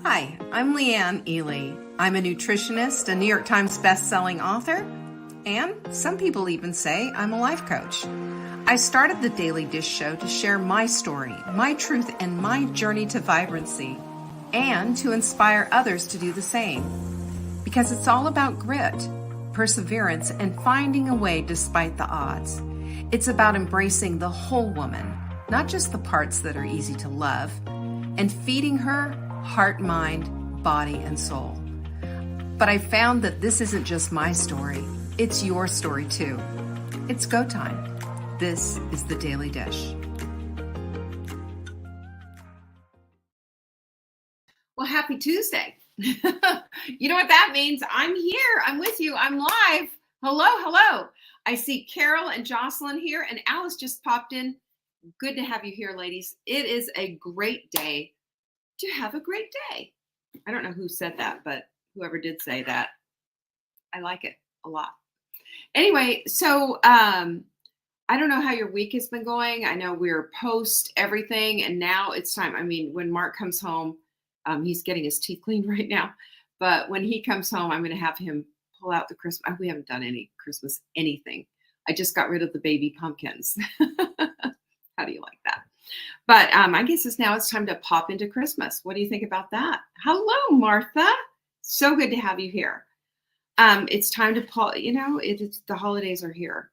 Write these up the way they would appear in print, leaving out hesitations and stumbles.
Hi, I'm Leanne Ely. I'm a nutritionist, a New York Times best-selling author, and some people even say I'm a life coach. I started the Daily Dish Show to share my story, my truth, and my journey to vibrancy, and to inspire others to do the same. Because it's all about grit, perseverance, and finding a way despite the odds. It's about embracing the whole woman, not just the parts that are easy to love, and feeding her heart, mind, body, and soul. But I found that this isn't just my story, it's your story too. It's go time. This is the Daily Dish. Well, happy Tuesday. You know what that means? I'm here. I'm with you. I'm live. Hello. I see Carol and Jocelyn here, and Alice just popped in. Good to have you here, ladies. It is a great day to have a great day. I don't know who said that, but whoever did say that, I like it a lot. Anyway, so I don't know how your week has been going. I know we're post everything, and now it's time. I mean, when Mark comes home, he's getting his teeth cleaned right now. But when he comes home, I'm going to have him pull out the Christmas. We haven't done any Christmas anything. I just got rid of the baby pumpkins. How do you like that? But I guess it's time to pop into Christmas. What do you think about that? Hello, Martha. So good to have you here. It's time to the holidays are here.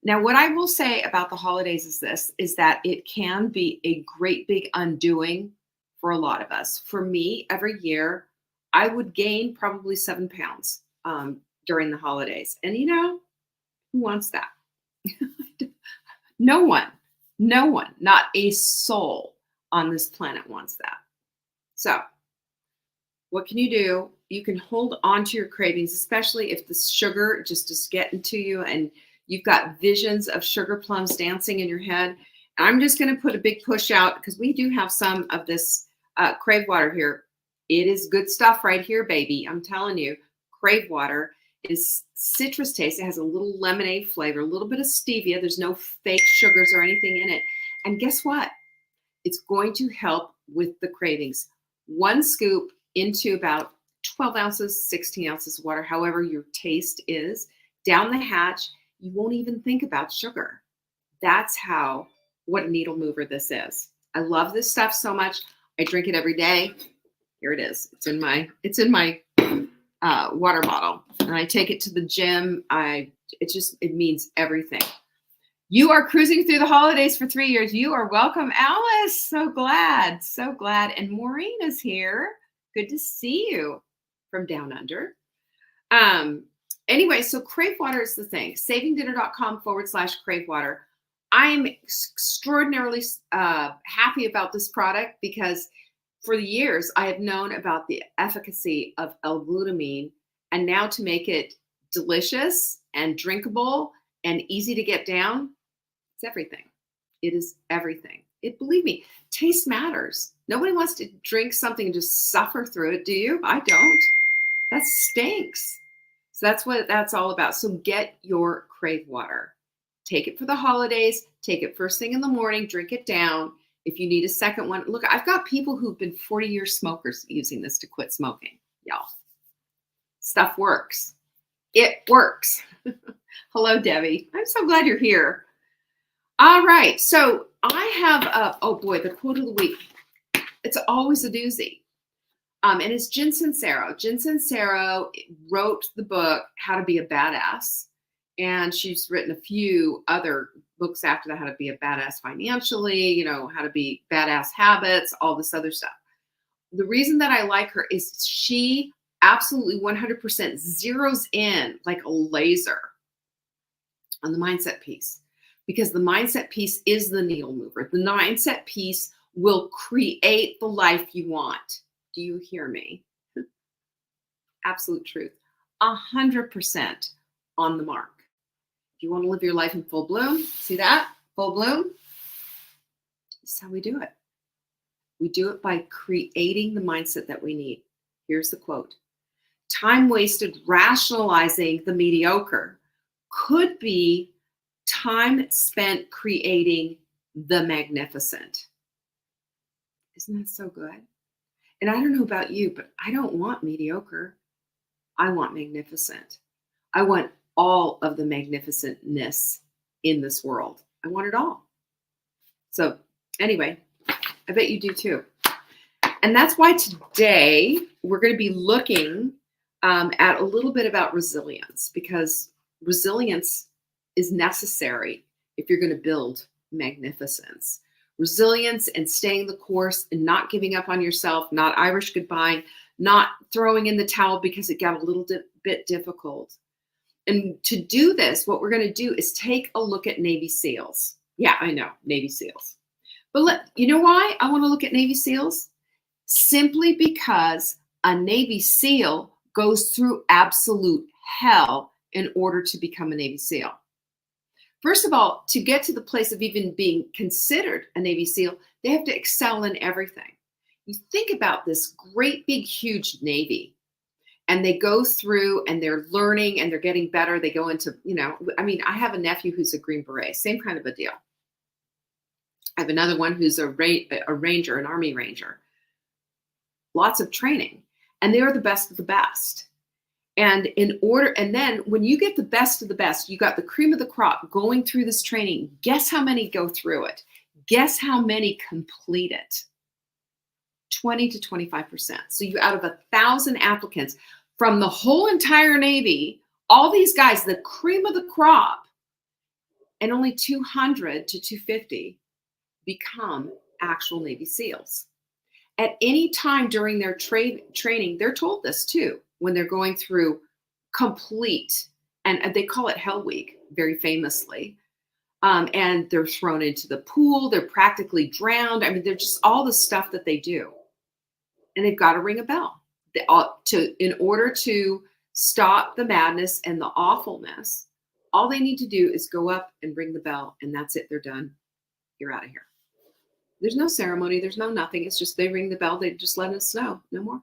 Now, what I will say about the holidays is that it can be a great big undoing for a lot of us. For me, every year, I would gain probably 7 pounds during the holidays. And who wants that? No one, not a soul on this planet wants that. So what can you do? You can hold on to your cravings, especially if the sugar just is getting to you and you've got visions of sugar plums dancing in your head. I'm just going to put a big push out because we do have some of this Crave Water here. It is good stuff right here, baby. I'm telling you, Crave Water is citrus taste. It has a little lemonade flavor, a little bit of stevia. There's no fake sugars or anything in it. And guess what? It's going to help with the cravings. 1 scoop into about 12 ounces, 16 ounces of water, however your taste is, down the hatch. You won't even think about sugar. That's what a needle mover this is. I love this stuff so much. I drink it every day. Here it is. It's in my water bottle, and I take it to the gym. It means everything. You are cruising through the holidays for 3 years. You are welcome, Alice. So glad. And Maureen is here. Good to see you from down under. Anyway, so Crave Water is the thing. savingdinner.com/Crave Water. I'm extraordinarily happy about this product because for years I have known about the efficacy of L-glutamine, and now to make it delicious and drinkable and easy to get down, it's everything. It is everything. Believe me, taste matters. Nobody wants to drink something and just suffer through it, do you? I don't. That stinks. So that's what that's all about. So get your Crave Water. Take it for the holidays. Take it first thing in the morning. Drink it down. If you need a second one, look, I've got people who've been 40-year smokers using this to quit smoking, y'all. Stuff works. It works. Hello, Debbie. I'm so glad you're here. All right. So I have, the quote of the week. It's always a doozy. And it's Jen Sincero. Jen Sincero wrote the book, How to Be a Badass. And she's written a few other books after that, How to Be a Badass Financially, How to Be Badass Habits, all this other stuff. The reason that I like her is she absolutely 100% zeroes in like a laser on the mindset piece, because the mindset piece is the needle mover. The mindset piece will create the life you want. Do you hear me? Absolute truth. 100% on the mark. If you want to live your life in full bloom, see that? Full bloom? This is how we do it. We do it by creating the mindset that we need. Here's the quote. Time wasted rationalizing the mediocre could be time spent creating the magnificent. Isn't that so good? And I don't know about you, but I don't want mediocre. I want magnificent. I want all of the magnificentness in this world. I want it all. So anyway, I bet you do too. And that's why today we're going to be looking at a little bit about resilience, because resilience is necessary if you're going to build magnificence. Resilience and staying the course and not giving up on yourself, not Irish goodbye, not throwing in the towel because it got a little bit difficult. And to do this, what we're going to do is take a look at Navy SEALs. Yeah, I know, Navy SEALs. But you know why I want to look at Navy SEALs? Simply because a Navy SEAL goes through absolute hell in order to become a Navy SEAL. First of all, to get to the place of even being considered a Navy SEAL, they have to excel in everything. You think about this great, big, huge Navy, and they go through and they're learning and they're getting better. They go into, I have a nephew who's a Green Beret, same kind of a deal. I have another one who's a ranger, an Army Ranger. Lots of training, and they are the best of the best. And then when you get the best of the best, you got the cream of the crop going through this training. Guess how many go through it? Guess how many complete it? 20 to 25%. So you, out of 1,000 applicants from the whole entire Navy, all these guys, the cream of the crop, and only 200 to 250 become actual Navy SEALs. At any time during their training, they're told this too, when they're going through complete, and they call it Hell Week, very famously. And they're thrown into the pool. They're practically drowned. I mean, they're just all the stuff that they do. And they've got to ring a bell in order to stop the madness and the awfulness. All they need to do is go up and ring the bell, and that's it. They're done. You're out of here. There's no ceremony. There's no nothing. It's just they ring the bell. They just let us know. No more.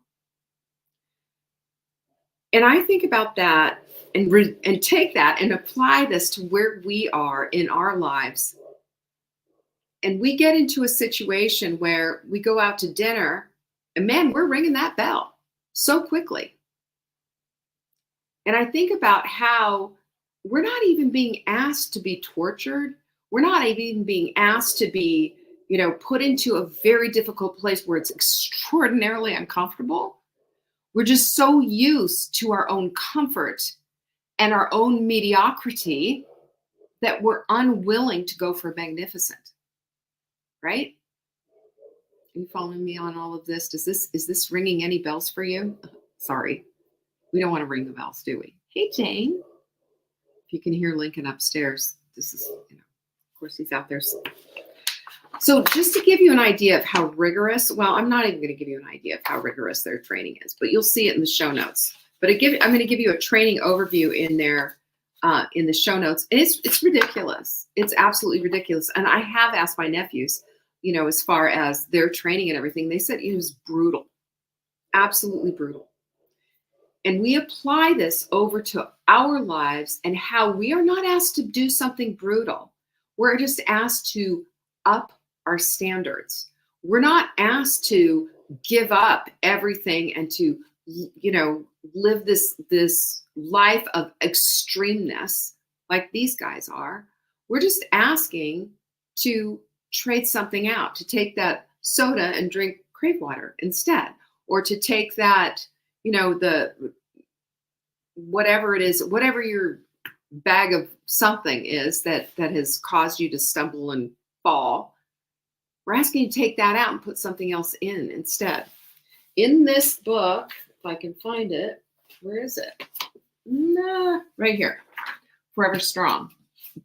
And I think about that and take that and apply this to where we are in our lives. And we get into a situation where we go out to dinner and man, we're ringing that bell so quickly. And I think about how we're not even being asked to be tortured. We're not even being asked to be, put into a very difficult place where it's extraordinarily uncomfortable. We're just so used to our own comfort and our own mediocrity that we're unwilling to go for magnificent, right? Are you following me on all of this? Is this ringing any bells for you? Sorry, we don't want to ring the bells, do we? Hey, Jane. If you can hear Lincoln upstairs, this is, of course, he's out there. So just to give you an idea of how rigorous, well, I'm not even going to give you an idea of how rigorous their training is, but you'll see it in the show notes. But I'm going to give you a training overview in there, in the show notes. And it's ridiculous. It's absolutely ridiculous. And I have asked my nephews, as far as their training and everything, they said it was brutal, absolutely brutal. And we apply this over to our lives and how we are not asked to do something brutal. We're just asked to up our standards. We're not asked to give up everything and to, live this life of extremeness like these guys are. We're just asking to trade something out, to take that soda and drink Crave water instead, or to take that, the whatever it is, whatever your bag of something is that has caused you to stumble and fall. We're asking you to take that out and put something else in instead. In this book, if I can find it, where is it? Right here, Forever Strong.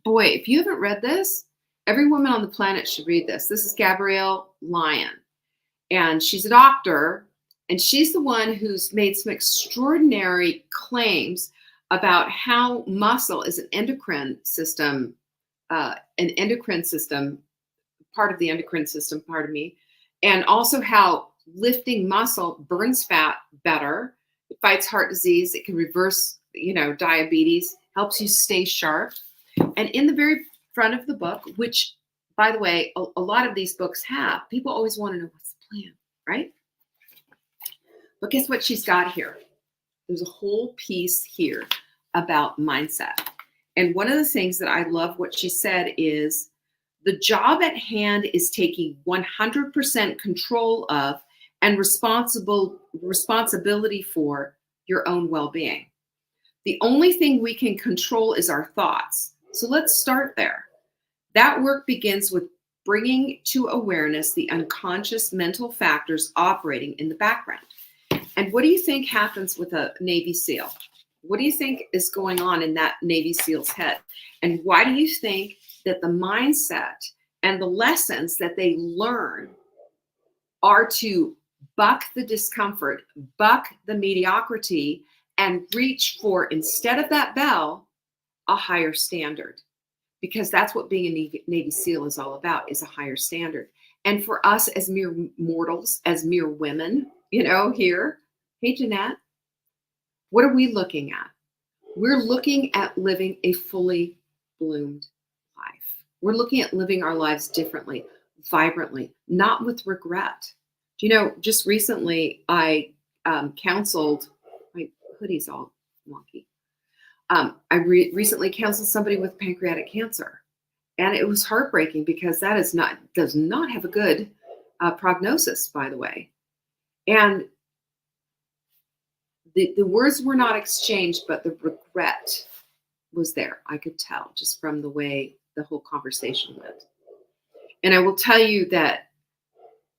Boy, if you haven't read this, every woman on the planet should read this. This is Gabrielle Lyon, and she's a doctor, and she's the one who's made some extraordinary claims about how muscle is an endocrine system, part of the endocrine system, and also how lifting muscle burns fat better. It fights heart disease. It can reverse, diabetes, helps you stay sharp. And in the very front of the book, which, by the way, a lot of these books have, people always want to know what's the plan, right? But guess what she's got here? There's a whole piece here about mindset. And one of the things that I love what she said is the job at hand is taking 100% control of and responsibility for your own well-being. The only thing we can control is our thoughts. So let's start there. That work begins with bringing to awareness the unconscious mental factors operating in the background. And what do you think happens with a Navy SEAL? What do you think is going on in that Navy SEAL's head? And why do you think that the mindset and the lessons that they learn are to buck the discomfort, buck the mediocrity, and reach for, instead of that bell, a higher standard? Because that's what being a Navy SEAL is all about, is a higher standard. And for us as mere mortals, as mere women, here, hey, Jeanette, what are we looking at? We're looking at living a fully bloomed life. We're looking at living our lives differently, vibrantly, not with regret. Just recently I counseled, my hoodie's all wonky. I recently counseled somebody with pancreatic cancer, and it was heartbreaking because that does not have a good prognosis, by the way. And the words were not exchanged, but the regret was there. I could tell just from the way the whole conversation went. And I will tell you that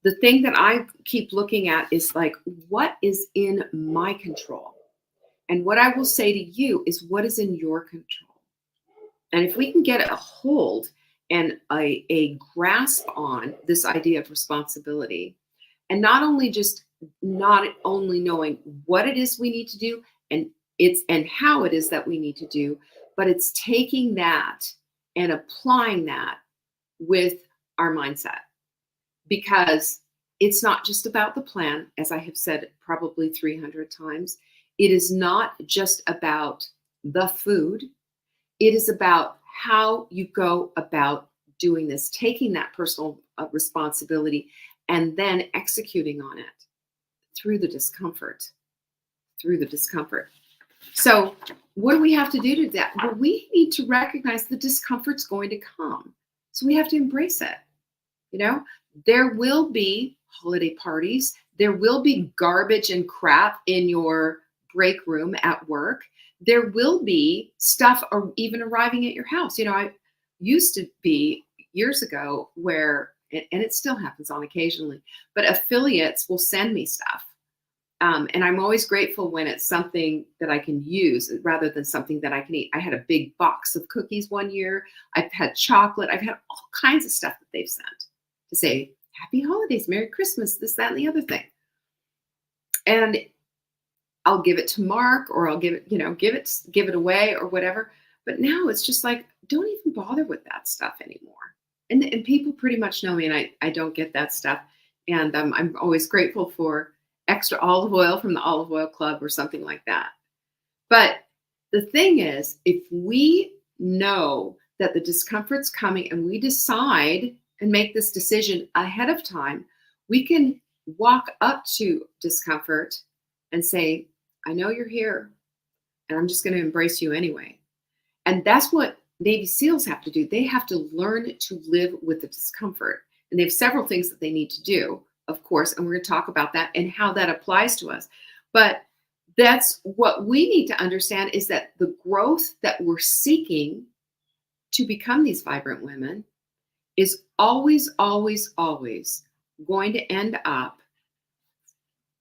the thing that I keep looking at is like, what is in my control? And what I will say to you is what is in your control. And if we can get a hold and a grasp on this idea of responsibility, and not only knowing what it is we need to do and how it is that we need to do, but it's taking that and applying that with our mindset. Because it's not just about the plan, as I have said probably 300 times. It is not just about the food. It is about how you go about doing this, taking that personal responsibility and then executing on it through the discomfort. So what do we have to do to that? Well, we need to recognize the discomfort's going to come. So we have to embrace it. There will be holiday parties. There will be garbage and crap in your break room at work. There will be stuff or even arriving at your house. I used to be years ago where, and it still happens on occasionally, but affiliates will send me stuff. And I'm always grateful when it's something that I can use rather than something that I can eat. I had a big box of cookies one year. I've had chocolate. I've had all kinds of stuff that they've sent to say, Happy Holidays, Merry Christmas, this, that, and the other thing. And I'll give it to Mark, or I'll give it away or whatever. But now it's just like, don't even bother with that stuff anymore. And people pretty much know me, and I don't get that stuff. And I'm always grateful for extra olive oil from the Olive Oil Club or something like that. But the thing is, if we know that the discomfort's coming and we decide and make this decision ahead of time, we can walk up to discomfort and say, I know you're here, and I'm just going to embrace you anyway. And that's what Navy SEALs have to do. They have to learn to live with the discomfort. And they have several things that they need to do, of course, and we're going to talk about that and how that applies to us. But that's what we need to understand, is that the growth that we're seeking to become these vibrant women is always, always, always going to end up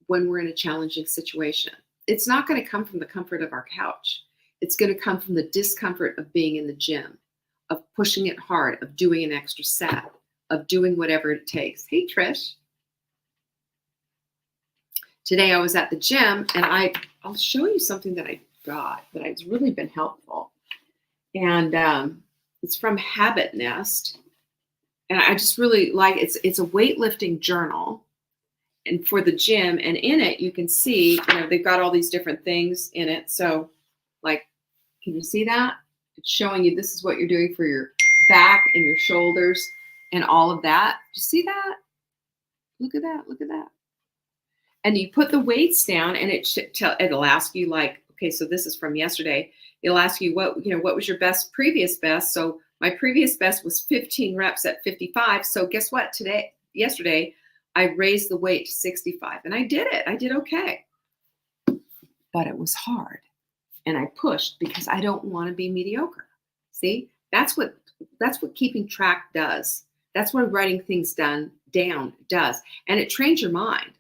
when we're in a challenging situation. It's not going to come from the comfort of our couch. It's going to come from the discomfort of being in the gym, of pushing it hard, of doing an extra set, of doing whatever it takes. Hey, Trish. Today I was at the gym, and I'll show you something that I got that has really been helpful. And it's from Habit Nest. And I just really like it. It's a weightlifting journal, and for the gym, and in it you can see, they've got all these different things in it. So like, can you see that? It's showing you this is what you're doing for your back and your shoulders and all of that. Do you see that? Look at that. Look at that. and you put the weights down, and it'll ask you like, okay, so this is from yesterday. It'll ask you what was your previous best. So my previous best was 15 reps at 55. So guess what? Yesterday, I raised the weight to 65, and I did it. I did okay, but it was hard, and I pushed because I don't want to be mediocre. See, that's what keeping track does. That's what writing things down does, and it trains your mind,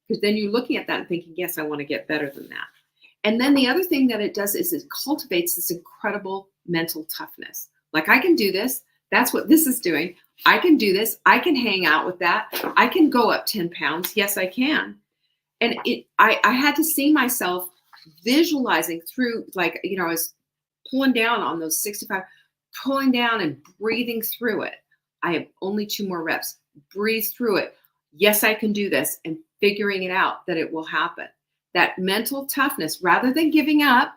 because then you're looking at that and thinking, yes, I want to get better than that. And then the other thing that it does is it cultivates this incredible mental toughness. Like, I can do this. That's what this is doing. I can do this. I can hang out with that. I can go up 10 pounds. Yes, I can. And I had to see myself visualizing through, like, I was pulling down on those 65, pulling down and breathing through it. I have only 2 more reps. Breathe through it. Yes, I can do this. And figuring it out that it will happen. That mental toughness, rather than giving up,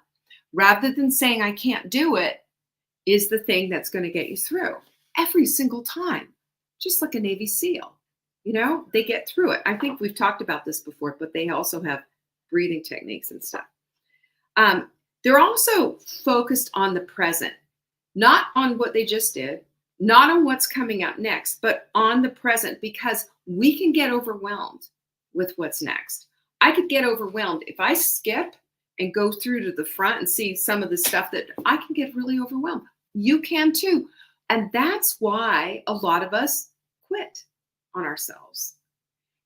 rather than saying I can't do it, is the thing that's going to get you through every single time. Just like a Navy SEAL, they get through it. I think we've talked about this before, but they also have breathing techniques and stuff. They're also focused on the present, not on what they just did, not on what's coming up next, but on the present, because we can get overwhelmed with what's next. I could get overwhelmed if I skip and go through to the front and see some of the stuff that I can get really overwhelmed. You can too. And that's why a lot of us quit on ourselves.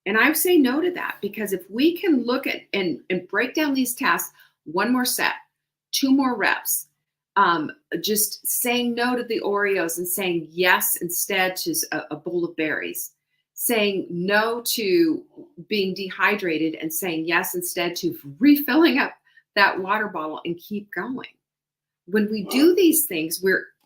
And I say no to that, because if we can look at and break down these tasks, 1 more set, 2 more reps, just saying no to the Oreos and saying yes instead to a bowl of berries, saying no to being dehydrated and saying yes instead to refilling up that water bottle and keep going. When we do these things,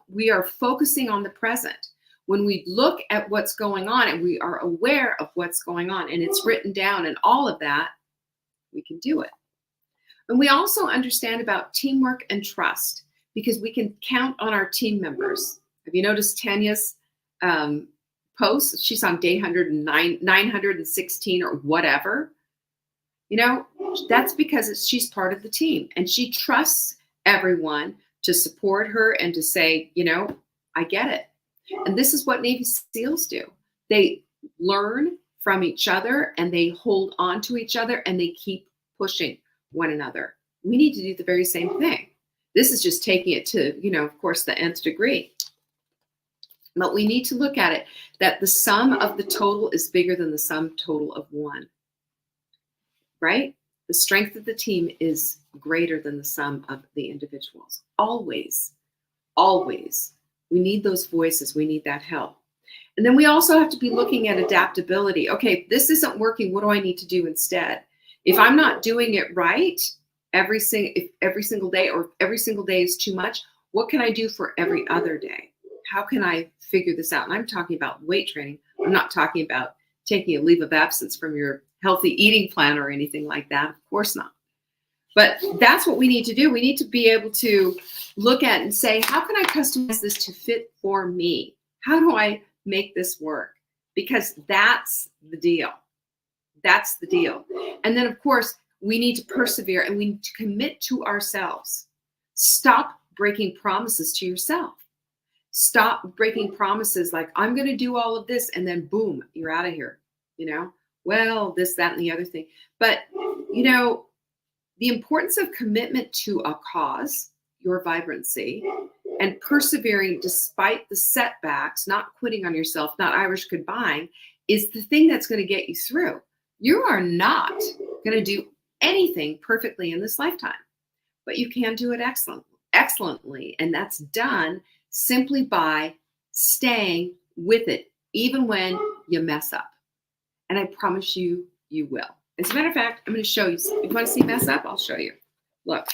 we are focusing on the present. When we look at what's going on and we are aware of what's going on and it's written down and all of that, we can do it. And we also understand about teamwork and trust, because we can count on our team members. Have you noticed Tanya's posts? She's on day 916 or whatever. That's because she's part of the team, and she trusts everyone to support her and to say, I get it. And this is what Navy SEALs do. They learn from each other, and they hold on to each other, and they keep pushing one another. We need to do the very same thing. This is just taking it to, of course, the nth degree. But we need to look at it that the sum of the total is bigger than the sum total of one, right? The strength of the team is greater than the sum of the individuals. Always, always. We need those voices. We need that help. And then we also have to be looking at adaptability. Okay, if this isn't working, what do I need to do instead? If I'm not doing it right every single day, or every single day is too much, what can I do for every other day? How can I figure this out? And I'm talking about weight training. I'm not talking about taking a leave of absence from your healthy eating plan or anything like that. Of course not. But that's what we need to do. We need to be able to look at and say, how can I customize this to fit for me? How do I make this work? Because that's the deal. That's the deal. And then, of course, we need to persevere, and we need to commit to ourselves. Stop breaking promises to yourself. Stop breaking promises like, I'm going to do all of this, and then boom, you're out of here. Well, this, that, and the other thing. But, the importance of commitment to a cause, your vibrancy, and persevering despite the setbacks, not quitting on yourself, not Irish goodbye, is the thing that's going to get you through. You are not going to do anything perfectly in this lifetime, but you can do it excellently. And that's done simply by staying with it, even when you mess up. And I promise you, you will. As a matter of fact, I'm going to show you. If you want to see mess up, I'll show you. Look,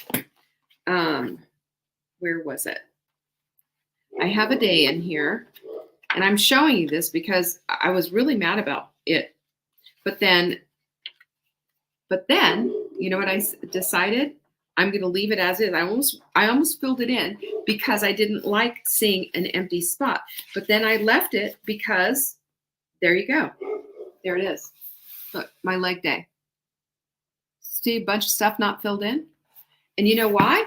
where was it? I have a day in here, and I'm showing you this because I was really mad about it. But then, you know what I decided? I'm going to leave it as is. I almost filled it in because I didn't like seeing an empty spot. But then I left it because there you go. There it is. Look, my leg day. empty, a bunch of stuff not filled in. And you know why?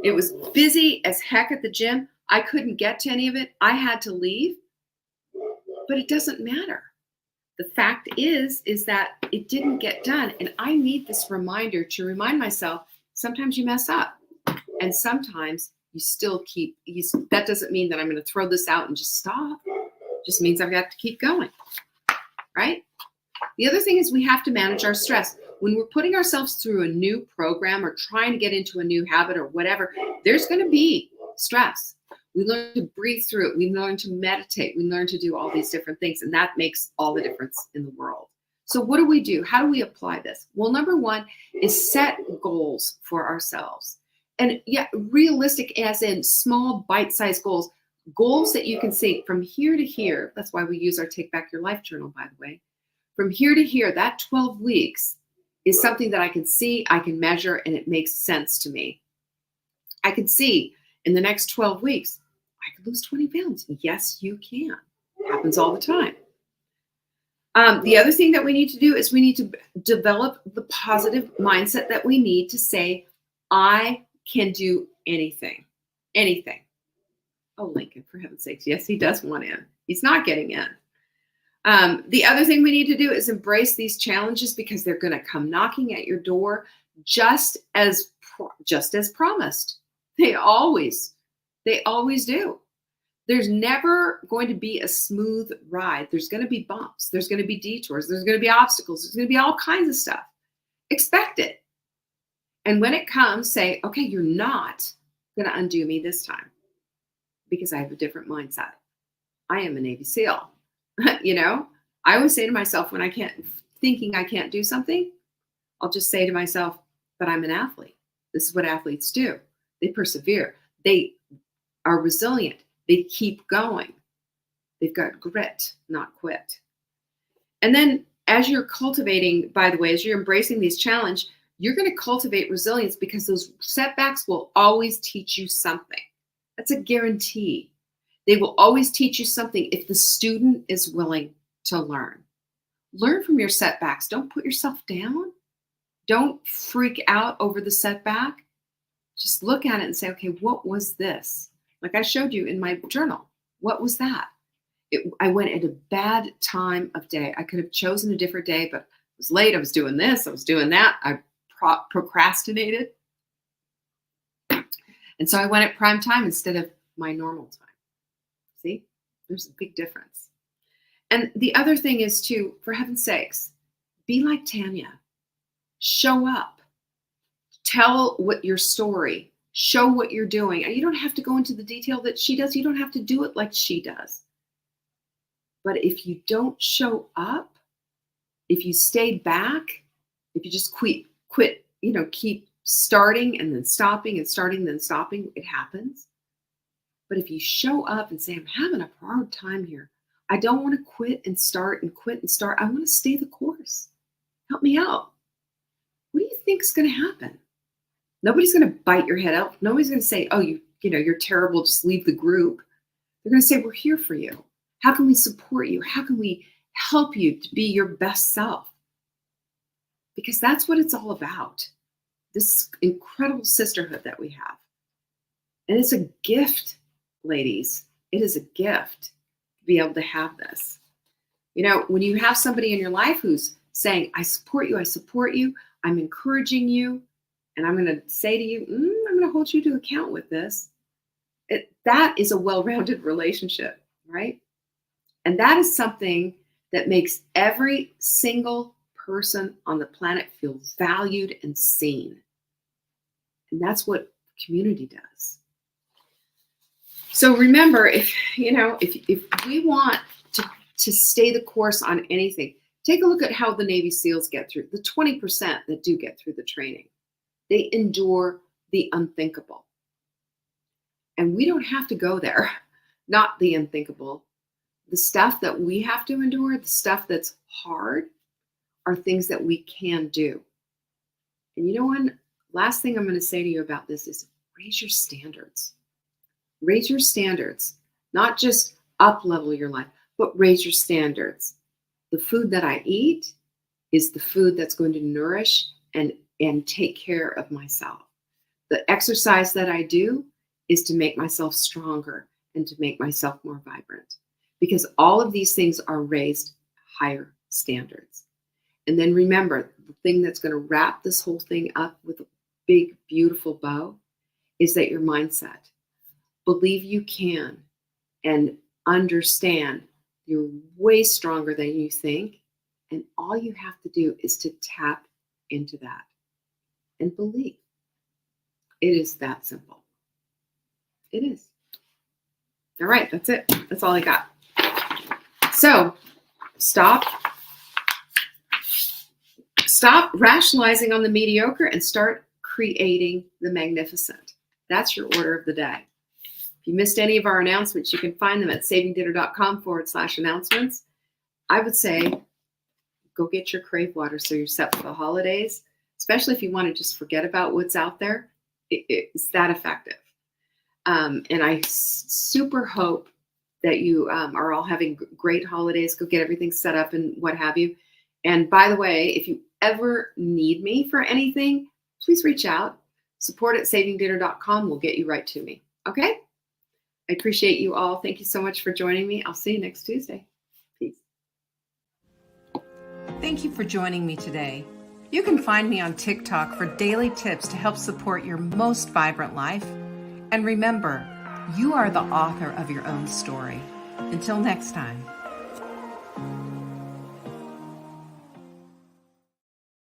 It was busy as heck at the gym. I couldn't get to any of it. I had to leave, but it doesn't matter. The fact is that it didn't get done. And I need this reminder to remind myself, sometimes you mess up and sometimes you still that doesn't mean that I'm going to throw this out and just stop. It just means I've got to keep going, right? The other thing is we have to manage our stress. When we're putting ourselves through a new program or trying to get into a new habit or whatever, there's going to be stress. We learn to breathe through it. We learn to meditate. We learn to do all these different things, and that makes all the difference in the world. So what do we do? How do we apply this? Well, number one is set goals for ourselves. And yeah, realistic as in small bite-sized goals, goals that you can see from here to here. That's why we use our Take Back Your Life journal, by the way. From here to here, that 12 weeks is something that I can see, I can measure, and it makes sense to me. I can see in the next 12 weeks, I could lose 20 pounds. Yes, you can. It happens all the time. The other thing that we need to do is we need to develop the positive mindset that we need to say, I can do anything. Anything. Oh, Lincoln, for heaven's sakes. Yes, he does want in. He's not getting in. The other thing we need to do is embrace these challenges because they're going to come knocking at your door just as promised. They always do. There's never going to be a smooth ride. There's going to be bumps. There's going to be detours. There's going to be obstacles. There's going to be all kinds of stuff. Expect it. And when it comes, say, okay, you're not going to undo me this time because I have a different mindset. I am a Navy SEAL. You know, I always say to myself when I can't do something, I'll just say to myself, but I'm an athlete. This is what athletes do. They persevere. They are resilient. They keep going. They've got grit, not quit. And then as you're cultivating, by the way, as you're embracing these challenges, you're going to cultivate resilience because those setbacks will always teach you something. That's a guarantee. They will always teach you something if the student is willing to learn. Learn from your setbacks. Don't put yourself down. Don't freak out over the setback. Just look at it and say, okay, what was this? Like I showed you in my journal. What was that? I went at a bad time of day. I could have chosen a different day, but it was late. I was doing this. I was doing that. I procrastinated. And so I went at prime time instead of my normal time. See, there's a big difference. And the other thing is too, for heaven's sakes, be like Tanya. Show up. Tell what your story. Show what you're doing. And you don't have to go into the detail that she does. You don't have to do it like she does. But if you don't show up, if you stay back, if you just quit, keep starting and then stopping and starting, then stopping, it happens. But if you show up and say, I'm having a hard time here. I don't want to quit and start and quit and start. I want to stay the course. Help me out. What do you think is going to happen? Nobody's going to bite your head out. Nobody's going to say, oh, you're terrible. Just leave the group. They're going to say, we're here for you. How can we support you? How can we help you to be your best self? Because that's what it's all about. This incredible sisterhood that we have. And it's a gift, ladies. It is a gift to be able to have this. You know, when you have somebody in your life who's saying, I support you, I'm encouraging you, and I'm going to say to you, I'm going to hold you to account with this. That is a well-rounded relationship, right? And that is something that makes every single person on the planet feel valued and seen. And that's what community does. So remember, if we want to stay the course on anything, take a look at how the Navy SEALs get through, the 20% that do get through the training. They endure the unthinkable. And we don't have to go there, not the unthinkable. The stuff that we have to endure, the stuff that's hard, are things that we can do. And you know what? Last thing I'm going to say to you about this is raise your standards. Raise your standards. Not just up-level your life, but raise your standards. The food that I eat is the food that's going to nourish and and take care of myself. The exercise that I do is to make myself stronger and to make myself more vibrant, because all of these things are raised higher standards. And then remember, the thing that's going to wrap this whole thing up with a big, beautiful bow is that your mindset. Believe you can and understand you're way stronger than you think. And all you have to do is to tap into that and believe. It is that simple. It is. All right, that's it. That's all I got. So stop rationalizing on the mediocre and start creating the magnificent. That's your order of the day. If you missed any of our announcements, you can find them at savingdinner.com/announcements. I would say go get your Crave water so you're set for the holidays, especially if you want to just forget about what's out there. It's that effective. And I super hope that you are all having great holidays. Go get everything set up and what have you. And by the way, if you ever need me for anything, please reach out. Support@savingdinner.com will get you right to me. Okay? I appreciate you all. Thank you so much for joining me. I'll see you next Tuesday. Peace. Thank you for joining me today. You can find me on TikTok for daily tips to help support your most vibrant life. And remember, you are the author of your own story. Until next time.